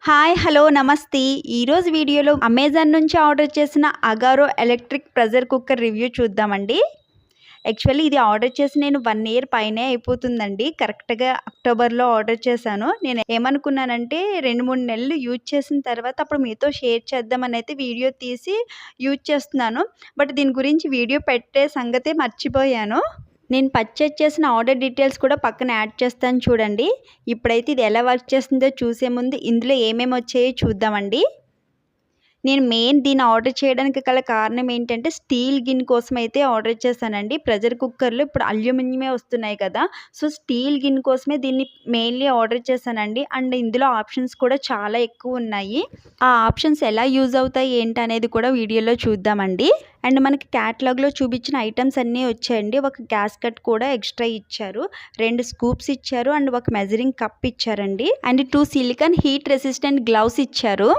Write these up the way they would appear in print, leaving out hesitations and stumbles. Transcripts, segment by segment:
Hi hello నమస్తే. ఈరోజు వీడియోలో అమెజాన్ నుంచి ఆర్డర్ చేసిన Agaro electric pressure cooker review చూద్దామండి. యాక్చువల్లీ ఇది ఆర్డర్ చేసి నేను 1 ఇయర్ పైనే అయిపోతుందండి. కరెక్ట్‌గా అక్టోబర్‌లో ఆర్డర్ చేశాను. నేను ఏమనుకున్నానంటే 2, 3 నెలలు యూజ్ చేసిన తర్వాత అప్పుడు మీతో షేర్ చేద్దామనైతే వీడియో తీసి యూజ్ చేస్తున్నాను. బట్ దీని గురించి వీడియో పెట్టే సంగతే మర్చిపోయాను. నేను పర్చేజ్ చేసిన ఆర్డర్ డీటెయిల్స్ కూడా పక్కన యాడ్ చేస్తాను చూడండి. ఇప్పుడైతే ఇది ఎలా వర్క్ చేస్తుందో చూసే ముందు ఇందులో ఏమేమి వచ్చాయో చూద్దామండి. నేను దీన్ని ఆర్డర్ చేయడానికి గల కారణం ఏంటంటే స్టీల్ గిన్నె కోసం అయితే ఆర్డర్ చేశానండి. ప్రెషర్ కుక్కర్‌లో ఇప్పుడు అల్యూమినియమే వస్తున్నాయి కదా! సో, స్టీల్ గిన్నె కోసమే దీన్ని మెయిన్‌లీ ఆర్డర్ చేశానండి. అండ్ ఇందులో ఆప్షన్స్ కూడా చాలా ఎక్కువున్నాయి. ఆ ఆప్షన్స్ ఎలా యూజ్ అవుతాయి ఏంటనేది కూడా వీడియోలో చూద్దామండి. అండ్ మనకి క్యాటలాగ్‌లో చూపించిన ఐటెమ్స్ అన్నీ వచ్చాయండి. ఒక గ్యాస్కెట్ కూడా ఎక్స్‌ట్రా ఇచ్చారు. 2 స్కూప్స్ ఇచ్చారు. అండ్ ఒక మెజరింగ్ కప్ ఇచ్చారండి. And 2 silicon heat resistant gloves ఇచ్చారు.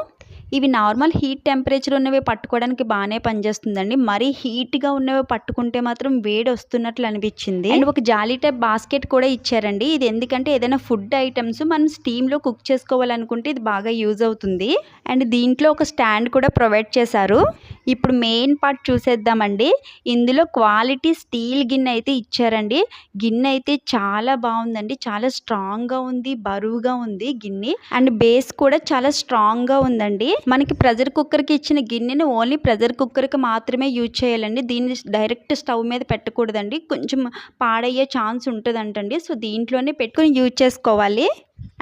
ఇవి నార్మల్ హీట్ టెంపరేచర్ ఉన్నవి పట్టుకోవడానికి బాగానే పనిచేస్తుందండి. మరీ హీట్‌గా ఉన్నవి పట్టుకుంటే మాత్రం వేడి వస్తున్నట్లు అనిపించింది. అండ్ ఒక జాలీ టైప్ బాస్కెట్ కూడా ఇచ్చారండి. ఇది ఎందుకంటే ఏదైనా ఫుడ్ ఐటమ్స్ మనం స్టీమ్‌లో కుక్ చేసుకోవాలనుకుంటే ఇది బాగా యూజ్ అవుతుంది. అండ్ దీంట్లో ఒక స్టాండ్ కూడా ప్రొవైడ్ చేశారు. ఇప్పుడు మెయిన్ పార్ట్ చూసేద్దామండి. ఇందులో క్వాలిటీ స్టీల్ గిన్నె అయితే ఇచ్చారండి. గిన్నె అయితే చాలా బాగుందండి. చాలా స్ట్రాంగ్‌గా ఉంది, బరువుగా ఉంది గిన్నె. అండ్ బేస్ కూడా చాలా స్ట్రాంగ్‌గా ఉందండి. మనకి ప్రెషర్ కుక్కర్‌కి ఇచ్చిన గిన్నెని ఓన్లీ ప్రెషర్ కుక్కర్‌కి మాత్రమే యూజ్ చేయాలండి. దీన్ని డైరెక్ట్ స్టవ్ మీద పెట్టకూడదండి. కొంచెం పాడయ్యే ఛాన్స్ ఉంటదంటండి. సో, దీంట్లోనే పెట్టుకొని యూజ్ చేసుకోవాలి.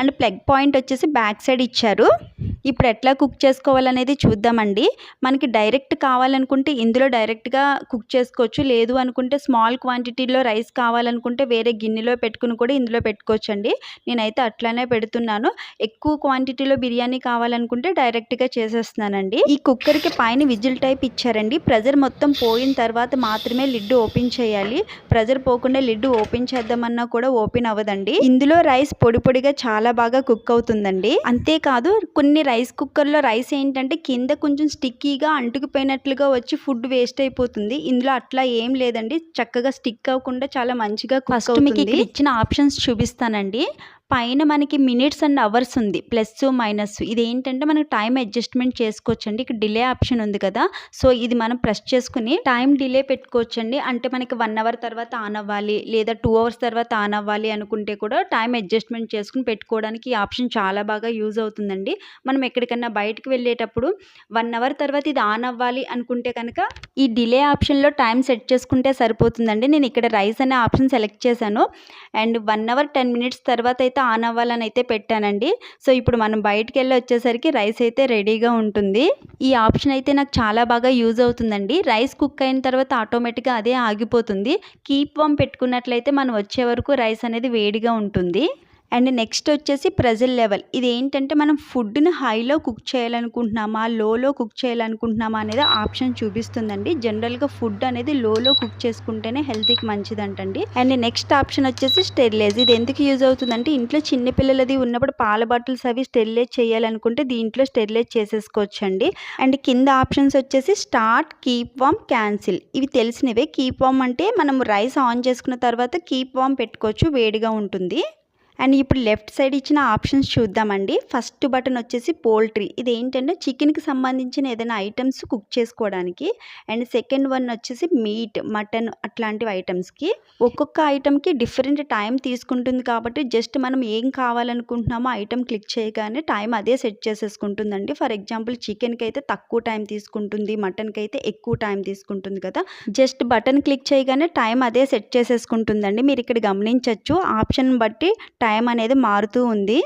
అండ్ ప్లగ్ పాయింట్ వచ్చేసి బ్యాక్ సైడ్ ఇచ్చారు. ఇప్పుడు ఎట్లా కుక్ చేసుకోవాలనేది చూద్దామండి. మనకి డైరెక్ట్ కావాలనుకుంటే ఇందులో డైరెక్ట్‌గా కుక్ చేసుకోవచ్చు. లేదు అనుకుంటే స్మాల్ క్వాంటిటీలో రైస్ కావాలనుకుంటే వేరే గిన్నెలో పెట్టుకుని కూడా ఇందులో పెట్టుకోవచ్చండి. నేనైతే అట్లానే పెడుతున్నాను. ఎక్కువ క్వాంటిటీలో బిర్యానీ కావాలనుకుంటే డైరెక్ట్‌గా చేసేస్తున్నానండి. ఈ కుక్కర్‌కి పైన విజిల్ టైప్ ఇచ్చారండి. ప్రెషర్ మొత్తం పోయిన తర్వాత మాత్రమే లిడ్ ఓపెన్ చేయాలి. ప్రెషర్ పోకుండా లిడ్ ఓపెన్ చేద్దామన్నా కూడా ఓపెన్ అవ్వదండి. ఇందులో రైస్ పొడి పొడిగా చాలా బాగా కుక్ అవుతుందండి. అంతేకాదు కొన్ని రైస్ కుక్కర్‌లో రైస్ ఏంటంటే కింద కొంచెం స్టిక్కీగా అంటుకుపోయినట్లుగా వచ్చి ఫుడ్ వేస్ట్ అయిపోతుంది. ఇందులో అట్లా ఏం లేదండి. చక్కగా స్టిక్ అవ్వకుండా చాలా మంచిగా కుక్ అవుతుంది. ఫస్ట్ మీకు ఇక్కడ ఇచ్చిన ఆప్షన్స్ చూపిస్తానండి. పైన మనకి మినిట్స్ అండ్ అవర్స్ ఉంది. Plus, minus. ఇదేంటంటే మనకి టైం అడ్జస్ట్‌మెంట్ చేసుకోవచ్చండి. ఇక్కడ డిలే ఆప్షన్ ఉంది కదా! సో, ఇది మనం ప్రెస్ చేసుకొని టైం డిలే పెట్టుకోవచ్చండి. అంటే మనకి 1 అవర్ తర్వాత ఆన్ అవ్వాలి, లేదా 2 అవర్స్ తర్వాత ఆన్ అవ్వాలి అనుకుంటే కూడా టైం అడ్జస్ట్‌మెంట్ చేసుకొని పెట్టుకోవడానికి ఈ ఆప్షన్ చాలా బాగా యూజ్ అవుతుందండి. మనం ఎక్కడికన్నా బయటకి వెళ్ళేటప్పుడు 1 అవర్ తర్వాత ఇది ఆన్ అవ్వాలి అనుకుంటే కనుక ఈ డిలే ఆప్షన్‌లో టైం సెట్ చేసుకుంటే సరిపోతుందండి. నేను ఇక్కడ రైస్ అనే ఆప్షన్ సెలెక్ట్ చేశాను. అండ్ 1 అవర్ 10 మినిట్స్ తర్వాత అయితే ఆన్ అవ్వాలని అయితే పెట్టానండి. సో, ఇప్పుడు మనం బయటికెళ్ళి వచ్చేసరికి రైస్ అయితే రెడీగా ఉంటుంది. ఈ ఆప్షన్ అయితే నాకు చాలా బాగా యూజ్ అవుతుందండి. రైస్ కుక్ అయిన తర్వాత ఆటోమేటిక్‌గా అదే ఆగిపోతుంది. కీప్ వార్మ్ పెట్టుకున్నట్లయితే మనం వచ్చే వరకు రైస్ అనేది వేడిగా ఉంటుంది. అండ్ నెక్స్ట్ వచ్చేసి ప్రెషర్ లెవెల్. ఇదేంటంటే మనం ఫుడ్‌ని హైలో కుక్ చేయాలనుకుంటున్నామా, లోలో కుక్ చేయాలనుకుంటున్నామా అనేది ఆప్షన్ చూపిస్తుందండి. జనరల్‌గా ఫుడ్ అనేది లోలో కుక్ చేసుకుంటేనే హెల్త్‌కి మంచిదంటండి. అండ్ నెక్స్ట్ ఆప్షన్ వచ్చేసి స్టెరిలైజ్. ఇది ఎందుకు యూజ్ అవుతుందంటే ఇంట్లో చిన్న పిల్లలది ఉన్నప్పుడు పాల బాటిల్స్ అవి స్టెరిలైజ్ చేయాలనుకుంటే దీంట్లో స్టెరిలైజ్ చేసేసుకోవచ్చండి. అండ్ కింద ఆప్షన్స్ వచ్చేసి స్టార్ట్, కీప్ వార్మ్, క్యాన్సిల్. ఇవి తెలిసినవే. కీప్ వార్మ్ అంటే మనం రైస్ ఆన్ చేసుకున్న తర్వాత కీప్ వార్మ్ పెట్టుకోవచ్చు, వేడిగా ఉంటుంది. అండ్ ఇప్పుడు లెఫ్ట్ సైడ్ ఇచ్చిన ఆప్షన్స్ చూద్దామండి. ఫస్ట్ బటన్ వచ్చేసి పోల్ట్రీ. ఇదేంటంటే చికెన్‌కి సంబంధించిన ఏదైనా ఐటమ్స్ కుక్ చేసుకోవడానికి. అండ్ సెకండ్ వన్ వచ్చేసి మీట్, మటన్ అట్లాంటివి ఐటమ్స్‌కి. ఒక్కొక్క ఐటమ్‌కి డిఫరెంట్ టైం తీసుకుంటుంది కాబట్టి జస్ట్ మనం ఏం కావాలనుకుంటున్నామో ఐటమ్ క్లిక్ చేయగానే టైం అదే సెట్ చేసేసుకుంటుందండి. ఫర్ ఎగ్జాంపుల్ చికెన్‌కి అయితే తక్కువ టైం తీసుకుంటుంది, మటన్‌కి అయితే ఎక్కువ టైం తీసుకుంటుంది కదా! జస్ట్ బటన్ క్లిక్ చేయగానే టైం అదే సెట్ చేసేసుకుంటుందండి. మీరు ఇక్కడ గమనించొచ్చు ఆప్షన్ బట్టి టైం అనేది మారుతూ ఉంది.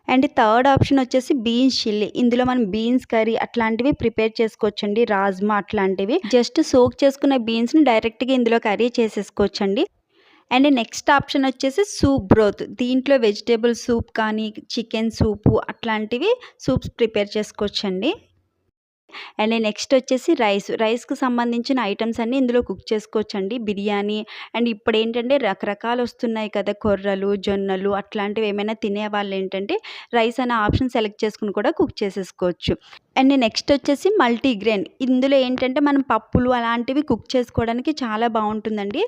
అండ్ థర్డ్ ఆప్షన్ వచ్చేసి బీన్స్ చిల్లీ. ఇందులో మనం బీన్స్ కర్రీ అట్లాంటివి ప్రిపేర్ చేసుకోవచ్చండి. రాజ్మా అట్లాంటివి. జస్ట్ సోక్ చేసుకున్న బీన్స్‌ని డైరెక్ట్‌గా ఇందులో కర్రీ చేసేసుకోవచ్చండి. అండ్ నెక్స్ట్ ఆప్షన్ వచ్చేసి సూప్ బ్రోత్. దీంట్లో వెజిటబుల్ సూప్ కానీ, చికెన్ సూపు అట్లాంటివి సూప్స్ ప్రిపేర్ చేసుకోవచ్చండి. అండ్ నెక్స్ట్ వచ్చేసి రైస్‌కి సంబంధించిన ఐటమ్స్ అన్నీ ఇందులో కుక్ చేసుకోవచ్చండి. బిర్యానీ అండ్ ఇప్పుడేంటంటే రకరకాలు వస్తున్నాయి కదా! కొర్రలు, జొన్నలు అట్లాంటివి ఏమైనా తినేవాళ్ళు ఏంటంటే రైస్ అనే ఆప్షన్ సెలెక్ట్ చేసుకొని కూడా కుక్ చేసేసుకోవచ్చు. అండ్ నెక్స్ట్ వచ్చేసి మల్టీగ్రెయిన్. ఇందులో ఏంటంటే మనం పప్పులు అలాంటివి కుక్ చేసుకోవడానికి చాలా బావుంటుందండి.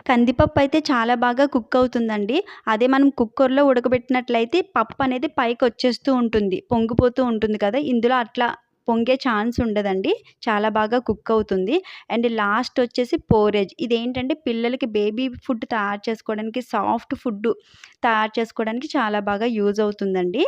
కందిపప్పు అయితే చాలా బాగా కుక్ అవుతుందండి. అదే మనం కుక్కర్‌లో ఉడకబెట్టినట్లయితే పప్పు అనేది పైకి వచ్చేస్తూ ఉంటుంది. పొంగిపోతూ ఉంటుంది కదా! ఇందులో అట్లా పొంగే ఛాన్స్ ఉండదండి. చాలా బాగా కుక్ అవుతుంది. అండ్ లాస్ట్ వచ్చేసి పోరేజ్. ఇదేంటంటే పిల్లలకి బేబీ ఫుడ్ తయారు చేసుకోవడానికి, సాఫ్ట్ ఫుడ్డు తయారు చేసుకోవడానికి చాలా బాగా యూజ్ అవుతుందండి.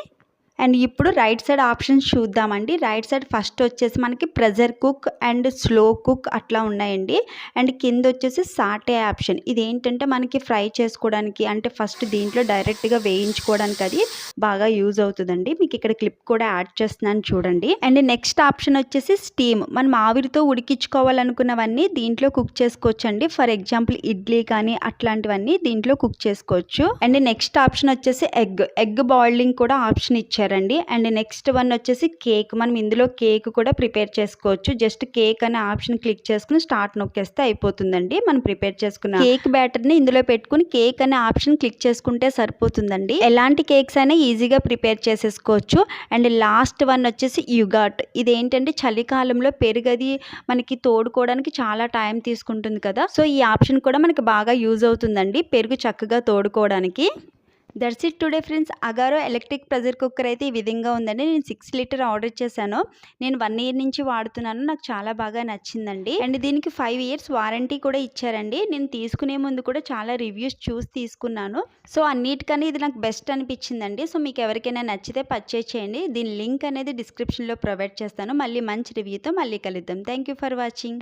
అండ్ ఇప్పుడు రైట్ సైడ్ ఆప్షన్స్ చూద్దామండి. రైట్ సైడ్ ఫస్ట్ వచ్చేసి మనకి pressure cook and slow cook అట్లా ఉన్నాయండి. అండ్ కింద వచ్చేసి సాటే ఆప్షన్. ఇదేంటంటే మనకి ఫ్రై చేసుకోవడానికి, అంటే ఫస్ట్ దీంట్లో డైరెక్ట్‌గా వేయించుకోవడానికి అది బాగా యూజ్ అవుతదండి. మీకు ఇక్కడ క్లిప్ కూడా యాడ్ చేస్తున్నాను చూడండి. అండ్ నెక్స్ట్ ఆప్షన్ వచ్చేసి స్టీమ్. మనం ఆవిరితో ఉడికించుకోవాలనుకున్నవన్నీ దీంట్లో కుక్ చేసుకోవచ్చండి. ఫర్ ఎగ్జాంపుల్ ఇడ్లీ కానీ అట్లాంటివన్నీ దీంట్లో కుక్ చేసుకోవచ్చు. అండ్ నెక్స్ట్ ఆప్షన్ వచ్చేసి ఎగ్ బాయిలింగ్ కూడా ఆప్షన్ ఇచ్చారండి. అండ్ నెక్స్ట్ వన్ వచ్చేసి కేక్. మనం ఇందులో కేక్ కూడా ప్రిపేర్ చేసుకోవచ్చు. జస్ట్ కేక్ అనే ఆప్షన్ క్లిక్ చేసుకుని స్టార్ట్ నొక్కేస్తే అయిపోతుందండి. మనం ప్రిపేర్ చేసుకున్న కేక్ బ్యాటర్ని ఇందులో పెట్టుకుని కేక్ అనే ఆప్షన్ క్లిక్ చేసుకుంటే సరిపోతుందండి. ఎలాంటి కేక్స్ అయినా ఈజీగా ప్రిపేర్ చేసేసుకోవచ్చు. అండ్ లాస్ట్ వన్ వచ్చేసి యుగాట్. ఇదేంటంటే చలికాలంలో పెరుగది మనకి తోడుకోవడానికి చాలా టైం తీసుకుంటుంది కదా! సో ఈ ఆప్షన్ కూడా మనకి బాగా యూజ్ అవుతుందండి పెరుగు చక్కగా తోడుకోవడానికి. That's it today friends. Agaro electric pressure cooker అయితే ఈ విధంగా ఉందండి. నేను 6 లీటర్ ఆర్డర్ చేశాను. నేను 1 ఇయర్ నుంచి వాడుతున్నాను. నాకు చాలా బాగా నచ్చిందండి. అండ్ దీనికి 5 ఇయర్స్ వారంటీ కూడా ఇచ్చారండి. నేను తీసుకునే ముందు కూడా చాలా రివ్యూస్ చూసి తీసుకున్నాను. సో అన్నిటికన్నా ఇది నాకు బెస్ట్ అనిపించిందండి. సో మీకు ఎవరికైనా నచ్చితే పర్చేజ్ చేయండి. దీని లింక్ అనేది డిస్క్రిప్షన్లో ప్రొవైడ్ చేస్తాను. మళ్ళీ మంచి రివ్యూతో మళ్ళీ కలుద్దాం. Thank you for watching.